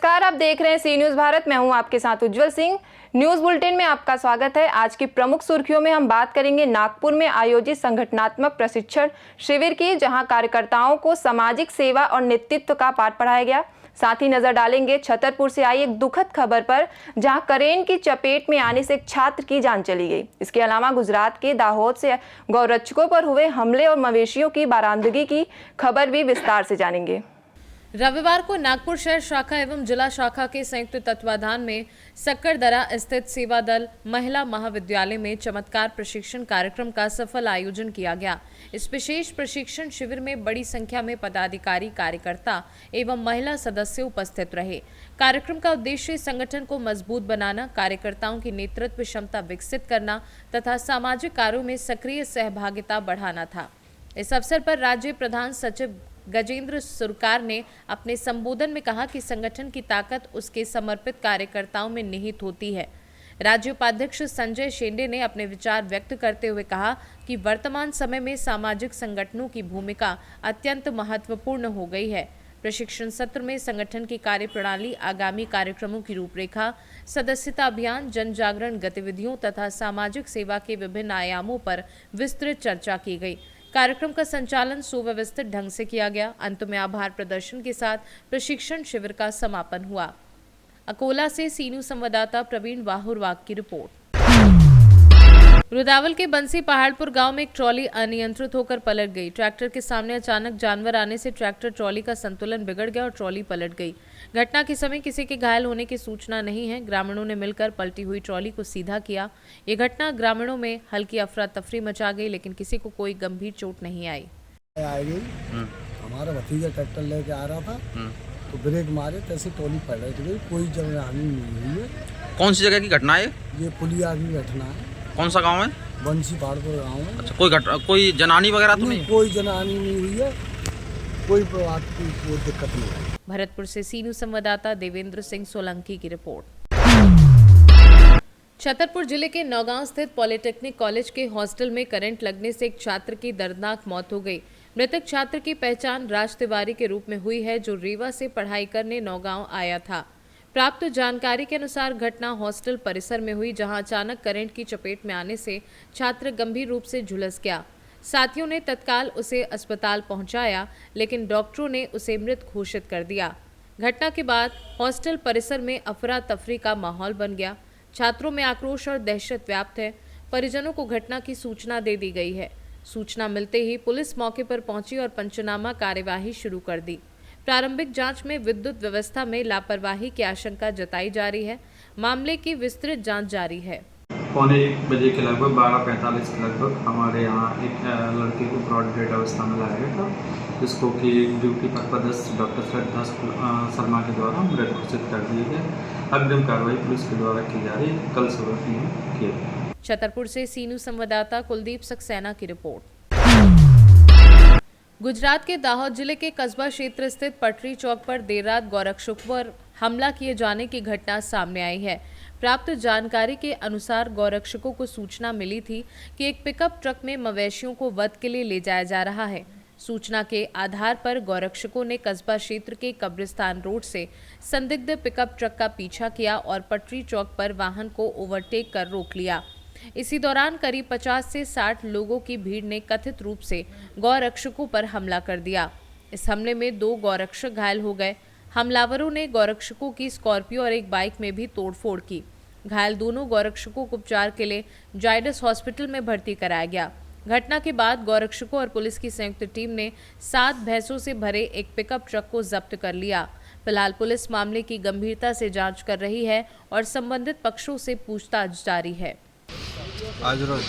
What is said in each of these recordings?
नमस्कार, आप देख रहे हैं सी न्यूज़ भारत। मैं हूं आपके साथ उज्जवल सिंह। न्यूज़ बुलेटिन में आपका स्वागत है। आज की प्रमुख सुर्खियों में हम बात करेंगे नागपुर में आयोजित संगठनात्मक प्रशिक्षण शिविर की, जहां कार्यकर्ताओं को सामाजिक सेवा और नेतृत्व का पाठ पढ़ाया गया। साथ ही नजर डालेंगे छतरपुर से आई एक दुखद खबर पर, जहां करेंट की चपेट में आने से एक छात्र की जान चली गई। इसके अलावा गुजरात के दाहोद से गौरक्षकों पर हुए हमले और मवेशियों की बारामदगी की खबर भी विस्तार से जानेंगे। रविवार को नागपुर शहर शाखा एवं जिला शाखा के संयुक्त तत्वाधान में सक्करदरा स्थित सेवा दल महिला महाविद्यालय में चमत्कार प्रशिक्षण कार्यक्रम का सफल आयोजन किया गया। इस विशेष प्रशिक्षण शिविर में बड़ी संख्या में पदाधिकारी, कार्यकर्ता एवं महिला सदस्य उपस्थित रहे। कार्यक्रम का उद्देश्य संगठन को मजबूत बनाना, कार्यकर्ताओं की नेतृत्व क्षमता विकसित करना तथा सामाजिक कार्यों में सक्रिय सहभागिता बढ़ाना था। इस अवसर पर राज्य प्रधान सचिव गजेंद्र सुरकार ने अपने संबोधन में कहा कि संगठन की ताकत उसके समर्पित कार्यकर्ताओं में निहित होती है। राज्य उपाध्यक्ष संजय शेंडे ने अपने विचार व्यक्त करते हुए कहा कि वर्तमान समय में सामाजिक संगठनों की भूमिका अत्यंत महत्वपूर्ण हो गई है। प्रशिक्षण सत्र में संगठन की कार्यप्रणाली, आगामी कार्यक्रमों की रूपरेखा, सदस्यता अभियान, जन जागरण गतिविधियों तथा सामाजिक सेवा के विभिन्न आयामों पर विस्तृत चर्चा की गई। कार्यक्रम का संचालन सुव्यवस्थित ढंग से किया गया। अंत में आभार प्रदर्शन के साथ प्रशिक्षण शिविर का समापन हुआ। अकोला से सी न्यूज़ संवाददाता प्रवीण वाहुरवाग की रिपोर्ट। रुदावल के बंसी पहाड़पुर गांव में एक ट्रॉली अनियंत्रित होकर पलट गई। ट्रैक्टर के सामने अचानक जानवर आने से ट्रैक्टर ट्रॉली का संतुलन बिगड़ गया और ट्रॉली पलट गई। घटना के समय किसी के घायल होने की सूचना नहीं है। ग्रामीणों ने मिलकर पलटी हुई ट्रॉली को सीधा किया। ये घटना ग्रामीणों में हल्की अफरा तफरी मचा गई, लेकिन किसी को कोई गंभीर चोट नहीं आई। हमारा भतीजा ट्रैक्टर लेके आ रहा था तो ब्रेक मारे तैसे ट्रॉली पलट गई। कोई जनहानि नहीं हुई है। कौन सी जगह की घटना है? ये पुलिया की घटना है। कौन सा गांव है? बंसी पहाड़पुर गाँव है। अच्छा, कोई जनहानि वगैरह तो नहीं? कोई जनहानि नहीं हुई है। कोई बात की कोई दिक्कत नहीं है। भरतपुर से सी न्यूज़ संवाददाता देवेंद्र सिंह सोलंकी की रिपोर्ट। छतरपुर जिले के नौगांव स्थित पॉलिटेक्निक कॉलेज के हॉस्टल में करंट लगने से एक छात्र की दर्दनाक मौत हो गई। मृतक छात्र की पहचान राज तिवारी के रूप में हुई है, जो रीवा से पढ़ाई करने नौगांव आया था। प्राप्त जानकारी के अनुसार घटना हॉस्टल परिसर में हुई, जहां अचानक करंट की चपेट में आने से छात्र गंभीर रूप से झुलस गया। साथियों ने तत्काल उसे अस्पताल पहुंचाया, लेकिन डॉक्टरों ने उसे मृत घोषित कर दिया। घटना के बाद हॉस्टल परिसर में अफरा तफरी का माहौल बन गया। छात्रों में आक्रोश और दहशत व्याप्त है। परिजनों को घटना की सूचना दे दी गई है। सूचना मिलते ही पुलिस मौके पर पहुंची और पंचनामा कार्यवाही शुरू कर दी। प्रारंभिक जांच में विद्युत व्यवस्था में लापरवाही की आशंका जताई जा रही है। मामले की विस्तृत जांच जारी है। 1:15 के लगभग 12:45 के लगभग हमारे यहाँ एक लड़के को ब्रॉड डेड अवस्था में लाया गया था, जिसको कि ड्यूटी पर पदस्थ डॉक्टर श्रद्धा शर्मा के द्वारा मृत घोषित कर दिए गए। अग्रिम कार्रवाई पुलिस के द्वारा की जा रही है। कल सुबह किया। छतरपुर से सी न्यूज़ संवाददाता कुलदीप सक्सेना की रिपोर्ट। गुजरात के दाहोद जिले के कस्बा क्षेत्र स्थित पटरी चौक पर देर रात गौरक्षकों पर हमला किए जाने की घटना सामने आई है। प्राप्त जानकारी के अनुसार गौरक्षकों को सूचना मिली थी कि एक पिकअप ट्रक में मवेशियों को वध के लिए ले जाया जा रहा है। सूचना के आधार पर गौरक्षकों ने कस्बा क्षेत्र के कब्रिस्तान रोड से संदिग्ध पिकअप ट्रक का पीछा किया और पटरी चौक पर वाहन को ओवरटेक कर रोक लिया। इसी दौरान करीब 50 से 60 लोगों की भीड़ ने कथित रूप से गौरक्षकों पर हमला कर दिया। इस हमले में 2 गौरक्षक घायल हो गए। हमलावरों ने गौरक्षकों की स्कॉर्पियो और एक बाइक में भी तोड़फोड़ की। घायल दोनों गौरक्षकों को उपचार के लिए जायडस हॉस्पिटल में भर्ती कराया गया। घटना के बाद गौरक्षकों और पुलिस की संयुक्त टीम ने 7 भैंसों से भरे एक पिकअप ट्रक को जब्त कर लिया। फिलहाल पुलिस मामले की गंभीरता से जांच कर रही है और संबंधित पक्षों से पूछताछ जारी है। आज रोज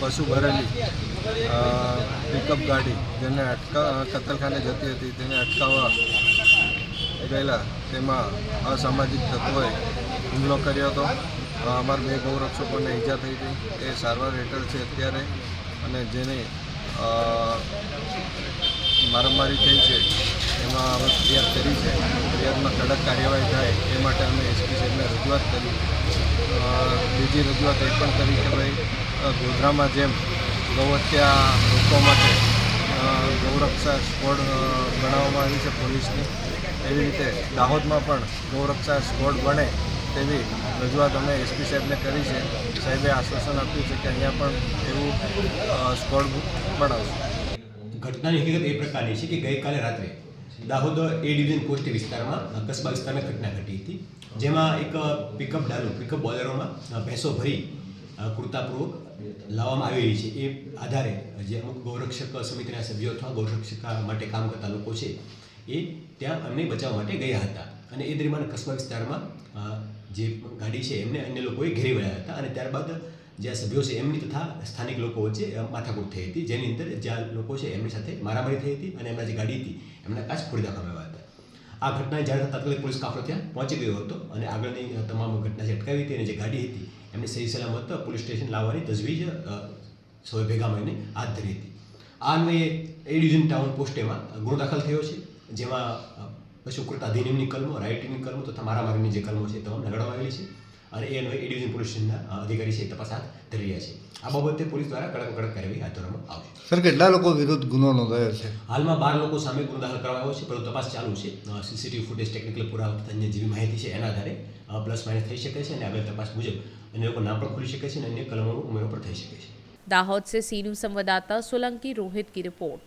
पशु भरेली पिकअप गाड़ी जेने कत्तलखाने जती હતી તેને અટકાવવા ગયેલા તેમાં અસામાજિક તત્વોએ હુમલો કર્યો હતો। અમારા 2 ગૌરક્ષકોને ઈજા થઈ હતી, એ સારવાર હેઠળ છે અત્યારે, અને જેને મારામારી થઈ છે એમાં અમે ફરિયાદ કરી છે। ફરિયાદમાં કડક કાર્યવાહી થાય એ માટે અમે એસપી સાહેબને રજૂઆત કરી। બીજી રજૂઆત એ પણ કરી કે ભાઈ ગોધરામાં જેમ ગૌહત્યા રોકવા માટે ગૌરક્ષા સ્કોડ બનાવવામાં આવી છે પોલીસની, એવી રીતે દાહોદમાં પણ ગૌરક્ષા સ્ક્વોડ બને તેવી રજૂઆત અમે એસપી સાહેબને કરી છે. સાહેબે આશ્વાસન આપ્યું છે કે અહીંયા પણ એવું સ્ક્વોડ બનાવશું. ઘટનાની હકીકત એ પ્રકારની છે કે ગઈકાલે રાત્રે દાહોદ એ ડિવિઝન પોસ્ટ વિસ્તારમાં કસ્બા વિસ્તારમાં ઘટના ઘટી હતી, જેમાં એક પિકઅપ બોલેરોમાં ભેંસો ભરી કૃતાપૂર્વક લાવવામાં આવેલી છે. એ આધારે જે અમુક ગૌરક્ષક સમિતિના સભ્યો અથવા ગૌરક્ષક માટે કામ કરતા લોકો છે એ ત્યાં અમને બચાવવા માટે ગયા હતા, અને એ દરમિયાન કસ્બા વિસ્તારમાં જે ગાડી છે એમને અન્ય લોકોએ ઘેરી વળ્યા હતા, અને ત્યારબાદ જે સભ્યો છે એમની તથા સ્થાનિક લોકો વચ્ચે માથાકૂટ થઈ હતી, જેની અંદર જ્યાં લોકો છે એમની સાથે મારામારી થઈ હતી અને એમના જે ગાડી હતી એમના કાચ ફોડી નાખવામાં આવ્યા હતા. આ ઘટનાએ જાણ તાત્કાલિક પોલીસ કાફલો ત્યાં પહોંચી ગયો હતો અને આગળની તમામ ઘટના જે અટકાવી હતી અને જે ગાડી હતી એમને સહી સલામત પોલીસ સ્ટેશન લાવવાની તજવીજ સૌએ ભેગા મળીને હાથ ધરી હતી. આ અન્વયે એ ડિવિઝન ટાઉન પોસ્ટેમાં ગુનો દાખલ થયો છે, જેમાં પશુકૃત અધિનિયમની કલમો, રાઇટિંગની કલમો તથા મારામારીની જે કલમો છે તમામ લગાડવામાં આવેલી છે, અને એ અન્વયે એ ડિવિઝન પોલીસ સ્ટેશનના અધિકારી છે તપાસ હાથ ધરી રહ્યા છે. આ બાબતે પોલીસ દ્વારા કડક કાર્યવાહી હાથ ધરવામાં આવશે. સર, કેટલા લોકો વિરુદ્ધ ગુનો નોંધાયો છે? હાલમાં 12 લોકો સામે ગુનો દાખલ કરવામાં આવ્યો છે, પરંતુ તપાસ ચાલુ છે. સીસીટીવી ફૂટેજ, ટેકનિકલ પુરાવા તથા અન્ય જેવી માહિતી છે એના આધારે પ્લસ માઇનસ થઈ શકે છે, અને આગળ તપાસ મુજબ અન્ય લોકો નામ પણ ખુલી શકે છે અને અન્ય કલમોનો ઉમેરો પણ થઈ શકે છે. दाहोद से सी न्यूज संवाददाता सोलंकी रोहित की रिपोर्ट।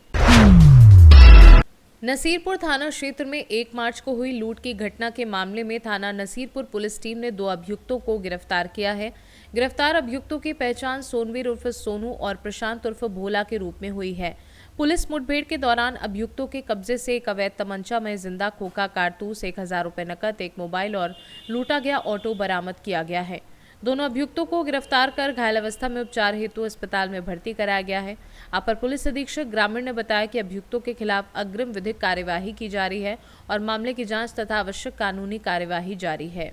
नसीरपुर थाना क्षेत्र में 1 मार्च को हुई लूट की घटना के मामले में थाना नसीरपुर पुलिस टीम ने 2 अभियुक्तों को गिरफ्तार किया है। गिरफ्तार अभियुक्तों की पहचान सोनवीर उर्फ सोनू और प्रशांत उर्फ भोला के रूप में हुई है। पुलिस मुठभेड़ के दौरान अभियुक्तों के कब्जे से एक अवैध तमंचा में जिंदा खोखा कारतूस, 1000 रुपये नकद, 1 मोबाइल और लूटा गया ऑटो बरामद किया गया है। दोनों अभियुक्तों को गिरफ्तार कर घायल अवस्था में उपचार हेतु अस्पताल में भर्ती कराया गया है। अपर पुलिस अधीक्षक ग्रामीण ने बताया कि अभियुक्तों के खिलाफ अग्रिम विधिक कार्यवाही की जा रही है और मामले की जांच तथा आवश्यक कानूनी कार्यवाही जारी है।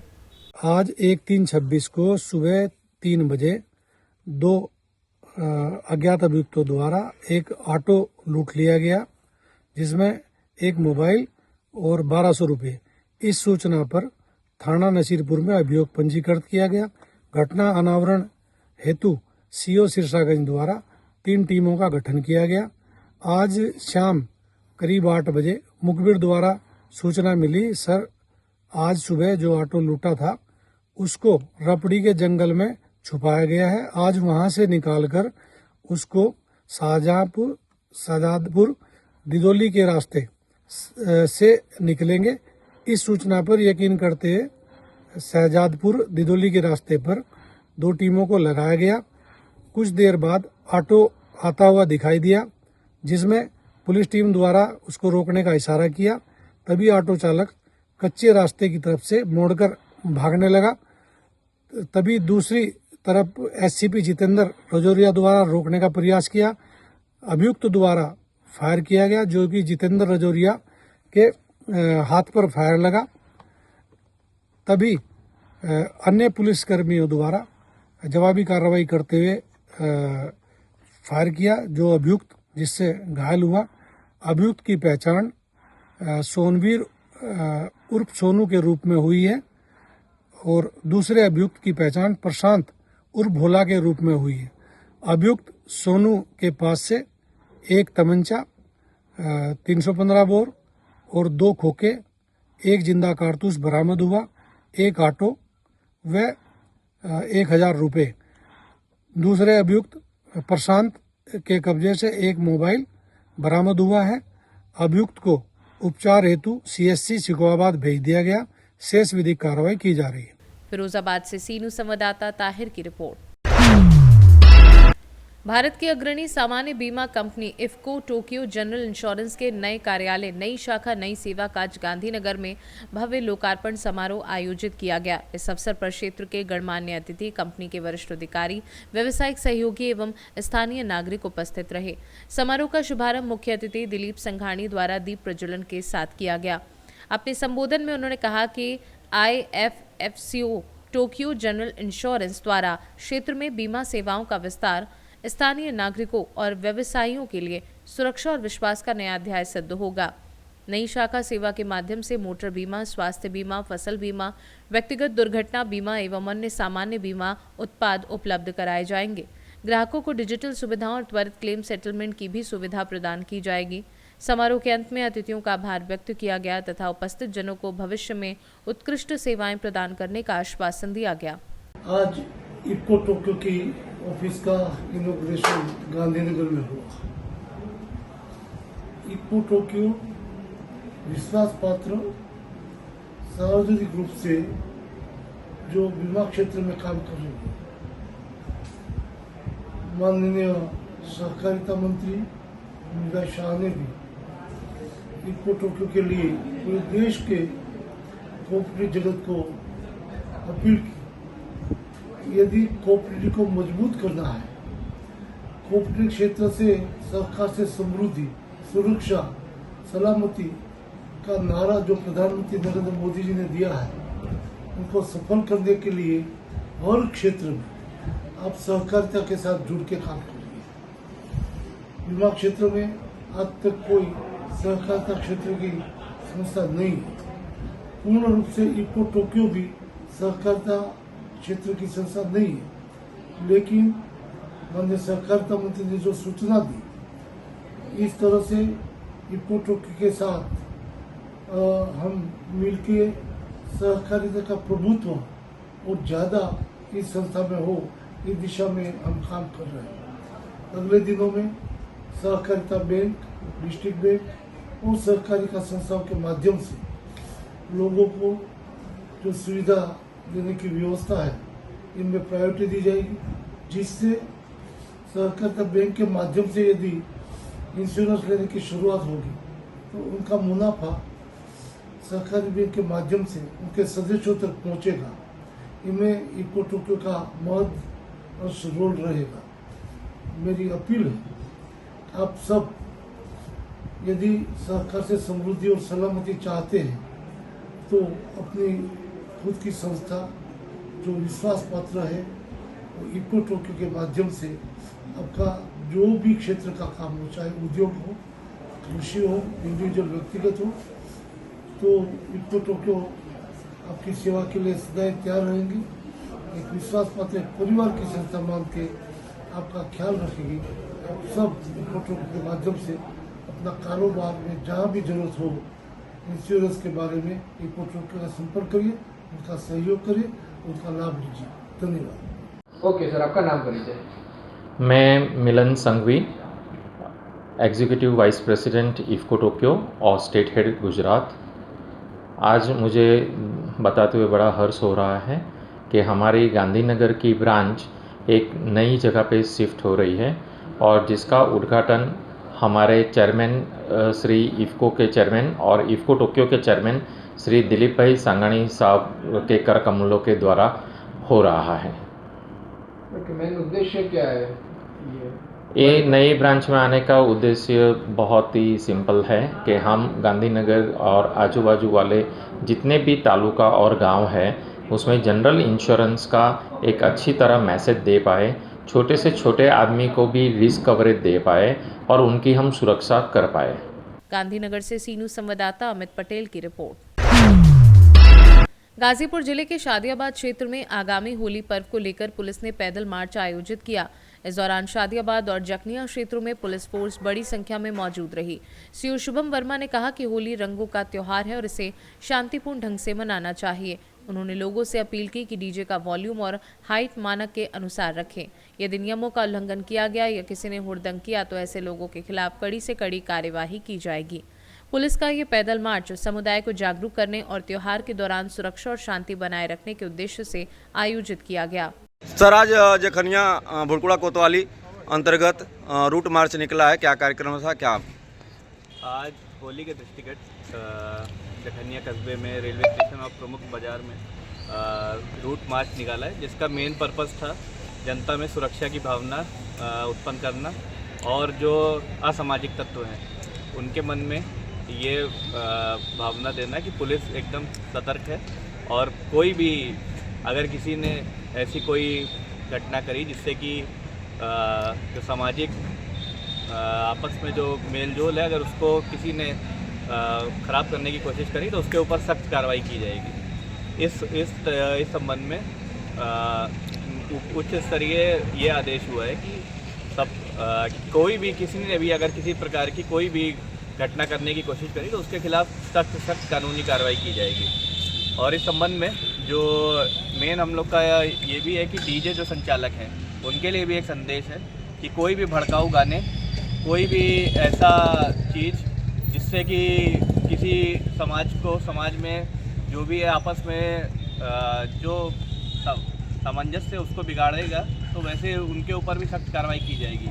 आज 1/3/26 को सुबह 3 बजे 2 अज्ञात अभियुक्तों द्वारा एक ऑटो लूट लिया गया, जिसमें 1 मोबाइल और 1200 रुपये। इस सूचना पर थाना नसीरपुर में अभियोग पंजीकृत किया गया। घटना अनावरण हेतु सीओ सिरसागंज द्वारा 3 टीमों का गठन किया गया। आज शाम करीब 8 बजे मुखबिर द्वारा सूचना मिली, सर आज सुबह जो ऑटो लूटा था उसको रपड़ी के जंगल में छुपाया गया है। आज वहां से निकालकर उसको शाहजहांपुर दिदोली के रास्ते से निकलेंगे। इस सूचना पर यकीन करते हुए शाहजहांपुर दिदोली के रास्ते पर 2 टीमों को लगाया गया। कुछ देर बाद ऑटो आता हुआ दिखाई दिया, जिसमें पुलिस टीम द्वारा उसको रोकने का इशारा किया। तभी ऑटो चालक कच्चे रास्ते की तरफ से मोड़कर भागने लगा। तभी दूसरी तरफ एससीपी जितेंद्र रजौरिया द्वारा रोकने का प्रयास किया। अभियुक्त द्वारा फायर किया गया, जो कि जितेंद्र रजौरिया के हाथ पर फायर लगा। तभी अन्य पुलिसकर्मियों द्वारा जवाबी कार्रवाई करते हुए फायर किया। जो अभियुक्त जिससे घायल हुआ, अभियुक्त की पहचान सोनवीर उर्फ सोनू के रूप में हुई है और दूसरे अभियुक्त की पहचान प्रशांत उर्फ भोला के रूप में हुई है। अभियुक्त सोनू के पास से एक तमंचा, 315 बोर और 2 खोखे, 1 जिंदा कारतूस बरामद हुआ, 1 ऑटो व 1000 रुपये। दूसरे अभियुक्त प्रशांत के कब्जे से 1 मोबाइल बरामद हुआ है। अभियुक्त को उपचार हेतु सीएससी सिकोहाबाद भेज दिया गया। शेष विधिक कार्रवाई की जा रही है। फिरोजाबाद से सी न्यूज संवाददाता ताहिर की रिपोर्ट। भारत की अग्रणी सामान्य बीमा company IFFCO Tokyo general insurance के नए कार्यालय, नई शाखा, नई सेवा का आज गांधीनगर में भव्य लोकार्पण समारोह आयोजित किया गया। इस अवसर पर क्षेत्र के गणमान्य अतिथि, कंपनी के वरिष्ठ अधिकारी, व्यावसायिक सहयोगी एवं स्थानीय नागरिक उपस्थित रहे। समारोह का शुभारंभ मुख्य अतिथि दिलीप संघाणी द्वारा दीप प्रज्वलन के साथ किया गया। अपने संबोधन में उन्होंने कहा कि IFFCO टोक्यो जनरल इंश्योरेंस द्वारा क्षेत्र में बीमा सेवाओं का विस्तार स्थानीय नागरिकों और व्यवसायियों के लिए सुरक्षा और विश्वास का नया अध्याय सिद्ध होगा। नई शाखा सेवा के माध्यम से मोटर बीमा, स्वास्थ्य बीमा, फसल बीमा, व्यक्तिगत दुर्घटना बीमा एवं अन्य सामान्य बीमा उत्पाद उपलब्ध कराए जाएंगे। ग्राहकों को डिजिटल सुविधाओं और त्वरित क्लेम सेटलमेंट की भी सुविधा प्रदान की जाएगी। समारोह के अंत में अतिथियों का आभार व्यक्त किया गया तथा उपस्थित जनों को भविष्य में उत्कृष्ट सेवाएं प्रदान करने का आश्वासन दिया गया। आज इफ्को टोक्यो की ऑफिस का इनॉग्रेशन गांधीनगर में हुआ। इफ्को टोक्यो विश्वास पात्र सार्वजनिक रूप से जो बीमा क्षेत्र में काम कर रहे हैं, माननीय सहकारिता मंत्री मीरा शाह ने भी इफ्को टोक्यो के लिए पूरे देश के कोऑपरेटिव जगत को अपील की। यदि कोऑपरेटिव को मजबूत करना है, कोऑपरेटिव क्षेत्र से सहकार से समृद्धि, सुरक्षा, सलामती का नारा जो प्रधानमंत्री नरेंद्र मोदी जी ने दिया है, उनको सफल करने के लिए हर क्षेत्र में आप सहकारिता के साथ जुड़ के काम करिए। बीमा क्षेत्र में आज तक कोई सहकारिता क्षेत्र की संस्था नहीं है। पूर्ण रूप से इफ्को टोक्यो भी सहकारिता क्षेत्र की संस्था नहीं है, लेकिन माननीय सहकारिता मंत्री ने जो सूचना दी, इस तरह से इफ्को टोक्यो के साथ हम मिलके सहकारिता का प्रभुत्व और ज़्यादा इस संस्था में हो, इस दिशा में हम काम कर रहे हैं। अगले दिनों में सहकारिता बैंक, डिस्ट्रिक्ट बैंक और सहकारिता संस्थाओं के माध्यम से लोगों को जो सुविधा देने की व्यवस्था है, इनमें प्रायोरिटी दी जाएगी, जिससे सहकारिता बैंक के माध्यम से यदि इंश्योरेंस लेने की शुरुआत होगी तो उनका मुनाफा सहकारी बैंक के माध्यम से उनके सदस्यों तक पहुंचेगा। इनमें इफ्को टोक्यो का महत्वपूर्ण रोल रहेगा। मेरी अपील है, आप सब यदि सहकार से समृद्धि और सलामती चाहते हैं तो अपनी खुद की संस्था जो विश्वास पात्र है, वो इफ्को टोक्यो के माध्यम से आपका जो भी क्षेत्र का काम हो, चाहे उद्योग हो, कृषि हो, इंडिविजुअल व्यक्तिगत हो, तो इफ्को टोक्यो आपकी सेवा के लिए सदैव तैयार रहेंगी। एक विश्वास पात्र परिवार की संस्था मान के आपका ख्याल रखेगी। आप सब इफ्को टोक्यो के माध्यम से अपना कारोबार में जहाँ भी जरूरत हो, इंश्योरेंस के बारे में इफ्को टोक्यो का संपर्क करिए, उनका सहयोग करिए, उनका लाभ लीजिए। धन्यवाद। ओके सर, आपका नाम परिचय। मैं Milan Sanghvi, executive vice president IFFCO Tokio और स्टेट हेड गुजरात। आज मुझे बताते हुए बड़ा हर्ष हो रहा है कि हमारी गांधीनगर की ब्रांच एक नई जगह पे शिफ्ट हो रही है और जिसका उद्घाटन हमारे चेयरमैन श्री इफ्को के चेयरमैन और इफ्को टोक्यो के चेयरमैन श्री दिलीप भाई सांगानी साहब के कर कमलों के द्वारा हो रहा है। मेन उद्देश्य क्या है? ये नई ब्रांच में आने का उद्देश्य बहुत ही सिंपल है कि हम गांधीनगर और आजू बाजू वाले जितने भी तालुका और गांव है उसमें जनरल इंश्योरेंस का एक अच्छी तरह मैसेज दे पाए, छोटे से छोटे आदमी को भी रिस्क कवरेज दे पाए और उनकी हम सुरक्षा कर पाए। गांधीनगर से सीनू संवाददाता अमित पटेल की रिपोर्ट। गाजीपुर जिले के शादियाबाद क्षेत्र में आगामी होली पर्व को लेकर पुलिस ने पैदल मार्च आयोजित किया। इस दौरान शादियाबाद और जखनिया क्षेत्रों में पुलिस फोर्स बड़ी संख्या में मौजूद रही। सीओ शुभम वर्मा ने कहा कि होली रंगों का त्योहार है और इसे शांतिपूर्ण ढंग से मनाना चाहिए। उन्होंने लोगों से अपील की कि डीजे का वॉल्यूम और हाइट मानक के अनुसार रखें। यदि नियमों का उल्लंघन किया गया या किसी ने हुड़दंग किया तो ऐसे लोगों के खिलाफ कड़ी से कड़ी कार्यवाही की जाएगी। पुलिस का ये पैदल मार्च समुदाय को जागरूक करने और त्योहार के दौरान सुरक्षा और शांति बनाए रखने के उद्देश्य से आयोजित किया गया। सर, आज जखनिया भुड़कुड़ा कोतवाली अंतर्गत रूट मार्च निकला है, क्या कार्यक्रम था? क्या आज होली के दृष्टिगत जखनिया कस्बे में रेलवे स्टेशन और प्रमुख बाजार में रूट मार्च निकाला है, जिसका मेन पर्पस था जनता में सुरक्षा की भावना उत्पन्न करना और जो असामाजिक तत्व हैं उनके मन में ये भावना देना कि पुलिस एकदम सतर्क है और कोई भी अगर किसी ने ऐसी कोई घटना करी जिससे कि जो सामाजिक आपस में जो मेल जोल है, अगर उसको किसी ने ख़राब करने की कोशिश करी तो उसके ऊपर सख्त कार्रवाई की जाएगी। इस संबंध में उच्च स्तरीय ये आदेश हुआ है कि सब कोई भी किसी ने भी अगर किसी प्रकार की कोई भी घटना करने की कोशिश करी तो उसके खिलाफ सख्त सख्त कानूनी कार्रवाई की जाएगी। और इस संबंध में जो मेन हम लोग का ये भी है कि डीजे जो संचालक हैं उनके लिए भी एक संदेश है कि कोई भी भड़काऊ गाने, कोई भी ऐसा चीज़ जिससे कि किसी समाज में जो भी है आपस में जो सामंजस्य उसको बिगाड़ेगा तो वैसे उनके ऊपर भी सख्त कार्रवाई की जाएगी।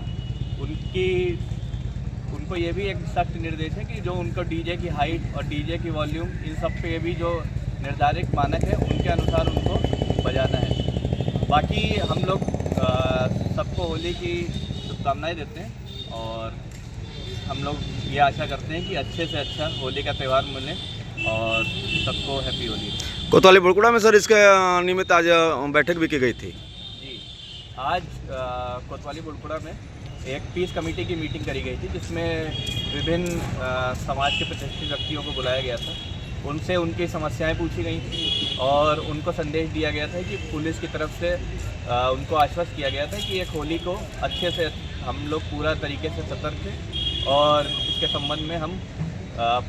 उनको ये भी एक सख्त निर्देश है कि जो उनको डीजे की हाइट और डीजे की वॉल्यूम इन सब पे भी जो निर्धारित मानक है उनके अनुसार उनको बजाना है। बाकी हम लोग सबको होली की शुभकामनाएं देते हैं और हम लोग ये आशा करते हैं कि अच्छे से अच्छा होली का त्यौहार मिले और सबको हैप्पी होली। कोतवाली बुड़कुड़ा में सर इसके निमित्त आज बैठक भी की गई थी जी। आज कोतवाली बुड़कुड़ा में एक पीस कमेटी की मीटिंग करी गई थी जिसमें विभिन्न समाज के प्रतिष्ठित व्यक्तियों को बुलाया गया था। उनसे उनकी समस्याएं पूछी गई थी और उनको संदेश दिया गया था कि पुलिस की तरफ से उनको आश्वस्त किया गया था कि एक होली को अच्छे से हम लोग पूरा तरीके से सतर्क थे और इसके संबंध में हम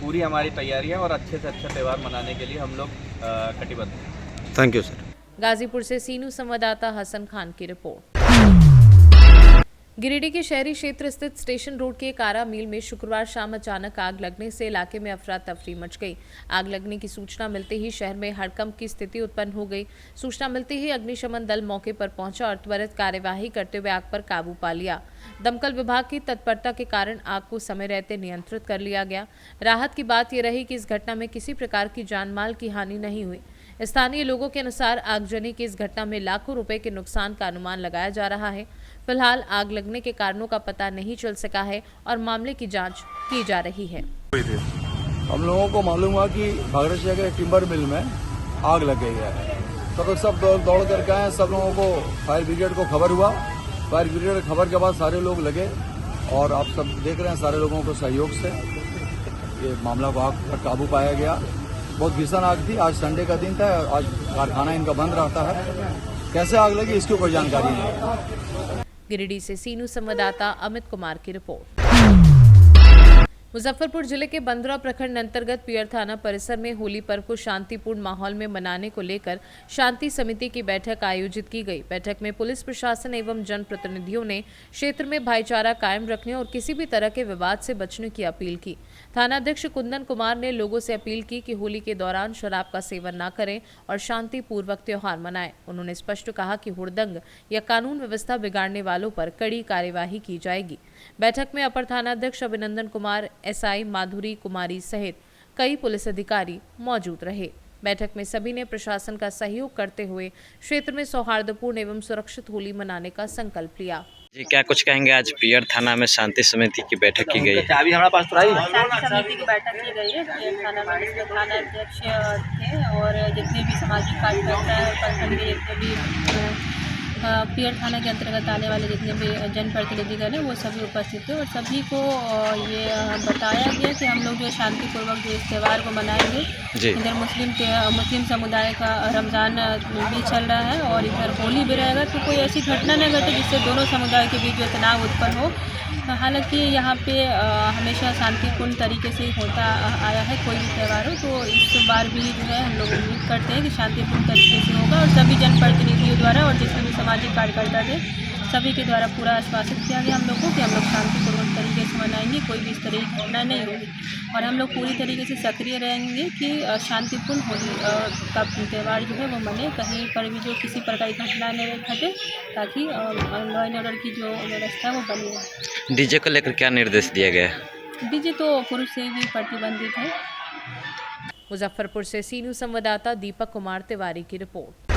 पूरी हमारी तैयारियां और अच्छे से अच्छा त्यौहार मनाने के लिए हम लोग कटिबद्ध हैं। Thank you sir. गाजीपुर से सीनू संवाददाता हसन खान की रिपोर्ट। गिरिडीह के शहरी क्षेत्र स्थित स्टेशन रोड के कारा मिल में शुक्रवार शाम अचानक आग लगने से इलाके में अफरा तफरी मच गई। आग लगने की सूचना मिलते ही शहर में हड़कंप की स्थिति उत्पन्न हो गई। सूचना मिलते ही अग्निशमन दल मौके पर पहुंचा और त्वरित कार्यवाही करते हुए आग पर काबू पा लिया। दमकल विभाग की तत्परता के कारण आग को समय रहते नियंत्रित कर लिया गया। राहत की बात यह रही कि इस घटना में किसी प्रकार की जानमाल की हानि नहीं हुई। स्थानीय लोगों के अनुसार आगजनी की इस घटना में लाखों रुपए के नुकसान का अनुमान लगाया जा रहा है। फिलहाल आग लगने के कारणों का पता नहीं चल सका है और मामले की जांच की जा रही है। हम लोगों को मालूम हुआ कि भागड़ेश्वर के टिम्बर मिल में आग लग गई है, तो सब दौड़ करके आए। सब लोगों को फायर ब्रिगेड को खबर हुआ। फायर ब्रिगेड खबर के बाद सारे लोग लगे और आप सब देख रहे हैं सारे लोगों को सहयोग से ये मामला को आग पर काबू पाया गया। बहुत भीषण आग थी। आज संडे का दिन था, आज कारखाना इनका बंद रहता है। कैसे आग लगी इसकी कोई जानकारी नहीं। गिरिडीह से सीनू संवाददाता अमित कुमार की रिपोर्ट। मुजफ्फरपुर जिले के बंदरा प्रखंड अंतर्गत पियर थाना परिसर में होली पर्व को शांतिपूर्ण माहौल में मनाने को लेकर शांति समिति की बैठक आयोजित की गई। बैठक में पुलिस प्रशासन एवं जनप्रतिनिधियों ने क्षेत्र में भाईचारा कायम रखने और किसी भी तरह के विवाद से बचने की अपील की। थानाध्यक्ष कुंदन कुमार ने लोगों से अपील की कि होली के दौरान शराब का सेवन न करें और शांतिपूर्वक त्योहार मनाएं। उन्होंने स्पष्ट कहा कि हुड़दंग या कानून व्यवस्था बिगाड़ने वालों पर कड़ी कार्यवाही की जाएगी। बैठक में अपर थानाध्यक्ष अभिनंदन कुमार, एसआई माधुरी कुमारी सहित कई पुलिस अधिकारी मौजूद रहे। बैठक में सभी ने प्रशासन का सहयोग करते हुए क्षेत्र में सौहार्दपूर्ण एवं सुरक्षित होली मनाने का संकल्प लिया। जी, क्या कुछ कहेंगे? आज पियर थाना में शांति समिति की बैठक की गई है। शांति समिति की बैठक की गई है। पियर थाना में इसमें थाना अध्यक्ष थे और जितने भी सामाजिक कार्यकर्ता है प्रखंड के जितने भी पियर थाना के अंतर्गत आने वाले जितने भी जनप्रतिनिधिगण हैं वो सभी उपस्थित थे और सभी को ये बताया गया कि हम लोग जो शांतिपूर्वक जो इस त्यौहार को मनाएंगे। इधर मुस्लिम समुदाय का रमज़ान भी चल रहा है और इधर होली भी रहेगा, तो कोई ऐसी घटना न घटे जिससे दोनों समुदाय के बीच जो तनाव उत्पन्न हो। हालांकि यहाँ पे हमेशा शांतिपूर्ण तरीके से होता आया है कोई भी त्यौहार हो, तो इस बार भी जो है हम लोग उम्मीद करते हैं कि शांतिपूर्ण तरीके से होगा और सभी जनप्रतिनिधियों द्वारा और जितने भी सामाजिक कार्यकर्ता थे सभी के द्वारा पूरा आश्वासित किया गया हम लोग को कि हम लोग शांतिपूर्वक तरीके से मनाएंगे, कोई भी इस तरह की घटना नहीं होगी और हम लोग पूरी तरीके से सक्रिय रहेंगे कि शांतिपूर्ण होली का त्यौहार जो है वो मने, कहीं पर भी जो किसी प्रकार की घटना नहीं घटे ताकि लॉ एंड ऑर्डर की जो व्यवस्था वो बनी है। डीजे को लेकर क्या निर्देश दिया गया है? डीजे तो पुरुष से भी प्रतिबंधित है। मुजफ्फरपुर से सीनू संवाददाता दीपक कुमार तिवारी की रिपोर्ट।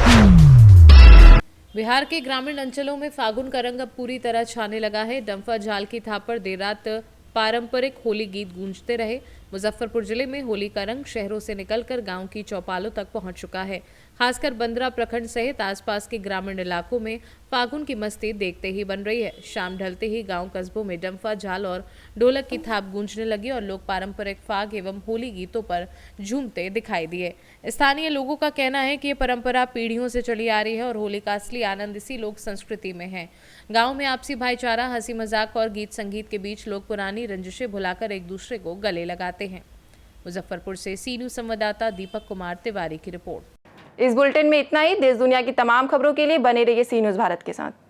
बिहार के ग्रामीण अंचलों में फागुन का रंग अब पूरी तरह छाने लगा है। डंफा झाल की थाप पर देर रात पारंपरिक होली गीत गूंजते रहे। मुजफ्फरपुर जिले में होली का रंग शहरों से निकलकर गांव की चौपालों तक पहुंच चुका है। खासकर बंदरा प्रखंड सहित आसपास के ग्रामीण इलाकों में फागुन की मस्ती देखते ही बन रही है। शाम ढलते ही गांव कस्बों में डंफा, झाल और ढोलक की थाप गूंजने लगी और लोग पारंपरिक फाग एवं होली गीतों पर झूमते दिखाई दिए। स्थानीय लोगों का कहना है कि ये परंपरा पीढ़ियों से चली आ रही है और होली का असली आनंद इसी लोक संस्कृति में है। गाँव में आपसी भाईचारा, हंसी मजाक और गीत संगीत के बीच लोग पुरानी रंजिशें भुलाकर एक दूसरे को गले लगाते हैं। मुजफ्फरपुर से सी न्यूज़ संवाददाता दीपक कुमार तिवारी की रिपोर्ट। इस बुलेटिन में इतना ही। देश दुनिया की तमाम खबरों के लिए बने रहिए सी न्यूज़ भारत के साथ।